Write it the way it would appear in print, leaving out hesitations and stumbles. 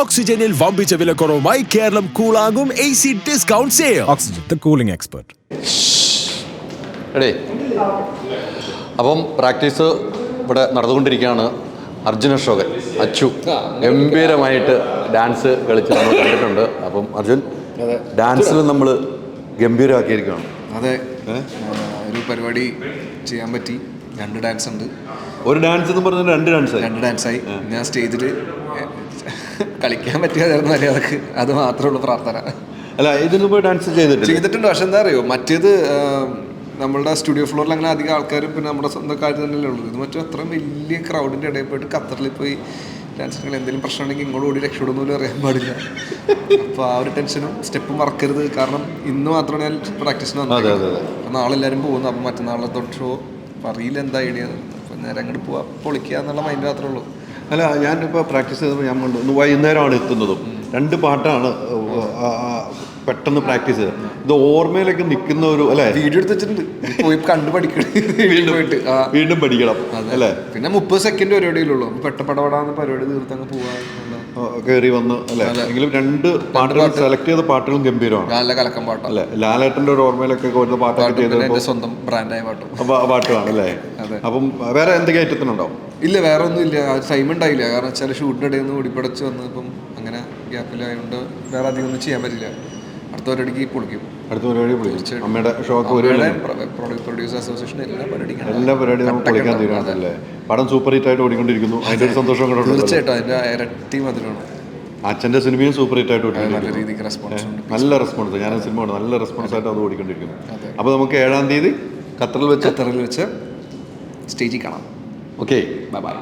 ഓക്സിജനിൽ വമ്പിച്ച വിലക്കുറവുമായി കേരളം കൂളാകും AC discount sale. Oxygen, the cooling expert. എടേ, അപ്പം പ്രാക്ടീസ് ഇവിടെ നടന്നുകൊണ്ടിരിക്കുകയാണ്. അർജുൻ അശോകൻ അച്ചു ഗംഭീരമായിട്ട് ഡാൻസ് കളിച്ച് നമ്മൾ കണ്ടിട്ടുണ്ട്. അപ്പം അർജുൻ, ഡാൻസിൽ നമ്മൾ ഗംഭീരമാക്കിയിരിക്കുകയാണ്. അതെ, ഒരു പരിപാടി ചെയ്യാൻ പറ്റി. 2 ഡാൻസ് ഉണ്ട്. ഒരു ഡാൻസ് എന്ന് പറഞ്ഞാൽ 2 ഡാൻസായി. ഞാൻ സ്റ്റേജിൽ കളിക്കാൻ പറ്റിയായിരുന്നു മര്യാദക്ക്. അത് മാത്രമേ ഉള്ളൂ പ്രാർത്ഥന. അല്ല, ഇതിന് പോയി ഡാൻസ് ചെയ്തിട്ടുണ്ട്. പക്ഷെ എന്താ അറിയോ, മറ്റേത് നമ്മളുടെ സ്റ്റുഡിയോ ഫ്ലോറിൽ അങ്ങനെ അധികം ആൾക്കാരും പിന്നെ നമ്മുടെ സ്വന്തം കാര്യം തന്നെയല്ലേ ഉള്ളൂ. ഇത് മറ്റും അത്രയും വലിയ ക്രൗഡിൻ്റെ ഇടയിൽ പോയിട്ട് ഖത്തറിൽ പോയി ഡാൻസ് കളിക്കാൻ എന്തെങ്കിലും പ്രശ്നമുണ്ടെങ്കിൽ ഇങ്ങോട്ട് ഓടി രക്ഷപ്പെടുന്ന പോലും അറിയാൻ പാടില്ല. അപ്പോൾ ആ ഒരു ടെൻഷനും സ്റ്റെപ്പും മറക്കരുത്. കാരണം ഇന്ന് മാത്രമാണ് ഞാൻ പ്രാക്ടീസിന് വന്നത്. അപ്പോൾ നാളെ എല്ലാവരും പോകുന്നു. അപ്പോൾ മറ്റന്നാളെ തൊട്ട് ഷോ അറിയില്ല എന്താ ഐഡിയ. അപ്പോൾ നേരെ അങ്ങോട്ട് പോവാ, പൊളിക്കുക എന്നുള്ള മൈൻഡ് മാത്രമേ ഉള്ളൂ. അല്ല, ഞാനിപ്പോൾ പ്രാക്ടീസ് ചെയ്തപ്പോൾ ഞാൻ കണ്ടു വൈകുന്നേരമാണ് എത്തുന്നതും 2 പാട്ടാണ് പെട്ടെന്ന് പ്രാക്ടീസ് ചെയ്തത്. ഇത് ഓർമ്മയിലേക്ക് നിൽക്കുന്ന ഒരു അല്ലേ, വീഡിയോ എടുത്ത് വെച്ചിട്ടുണ്ട്. പോയി കണ്ടു പഠിക്കണം. വീണ്ടും പഠിക്കണം അല്ലേ. പിന്നെ 30 സെക്കൻഡ് പരിപാടിയിലുള്ളൂ. പെട്ടപ്പെടാന്ന് പരിപാടി തീർത്തങ്ങ് പോവാ, കയറി വന്ന് അല്ലേ. എങ്കിലും 2 പാട്ടുകൾ സെലക്ട് ചെയ്ത പാട്ടുകളും ഗംഭീരമാണ്. നല്ല കലക്കം പാട്ടാണ് അല്ലേ. ലാലേട്ടൻ്റെ ഒരു ഓർമ്മയിലൊക്കെ വരുന്ന പാട്ടൊക്കെ ചെയ്തപ്പോൾ സ്വന്തം ബ്രാൻഡായ പാട്ടുമാണ് അല്ലേ. അപ്പം വേറെ എന്തൊക്കെ ഐറ്റത്തിനുണ്ടോ? ഇല്ല, വേറെ ഒന്നും ഇല്ല. ടൈം ഉണ്ടായില്ല. കാരണം വെച്ചാൽ ഷൂട്ടിൻ്റെ ഇടയിൽ നിന്ന് ഓടിപ്പടച്ച് വന്ന് ഇപ്പം അങ്ങനെ ഗ്യാപ്പിലായതുകൊണ്ട് വേറെ അധികം ഒന്നും ചെയ്യാൻ പറ്റില്ല. അടുത്ത പരിപാടിക്ക് പൊളിക്കും. അടുത്ത പരിപാടി പൊളിക്കും. അമ്മയുടെ ഷോക്ക് പ്രൊഡ്യൂസർ അസോസിയേഷൻ എല്ലാ പരിപാടിയും നമുക്ക് പൊളിക്കാൻ തീരുമാനമല്ലേ. പടം സൂപ്പർ ഹിറ്റ് ആയിട്ട് ഓടിക്കൊണ്ടിരിക്കുന്നു. അതിൻ്റെ ഒരു സന്തോഷം കൂടെ തീർച്ചയായിട്ടും. അതിൻ്റെ ഇരട്ടി മധുരമാണ്. അച്ഛൻ്റെ സിനിമയും സൂപ്പർ ഹിറ്റ് ആയിട്ട് നല്ല രീതിക്ക് റെസ്പോൺസ് ഉണ്ട്. നല്ല റെസ്പോൺസ്. ഞാൻ സിനിമ ഉണ്ട്, നല്ല റെസ്പോൺസ് ആയിട്ട് അത് ഓടിക്കൊണ്ടിരിക്കുന്നു. അപ്പോൾ നമുക്ക് 7-ാം തീയതി ഖത്തറിൽ വെച്ച് സ്റ്റേജിൽ കാണാം. Okay, bye bye.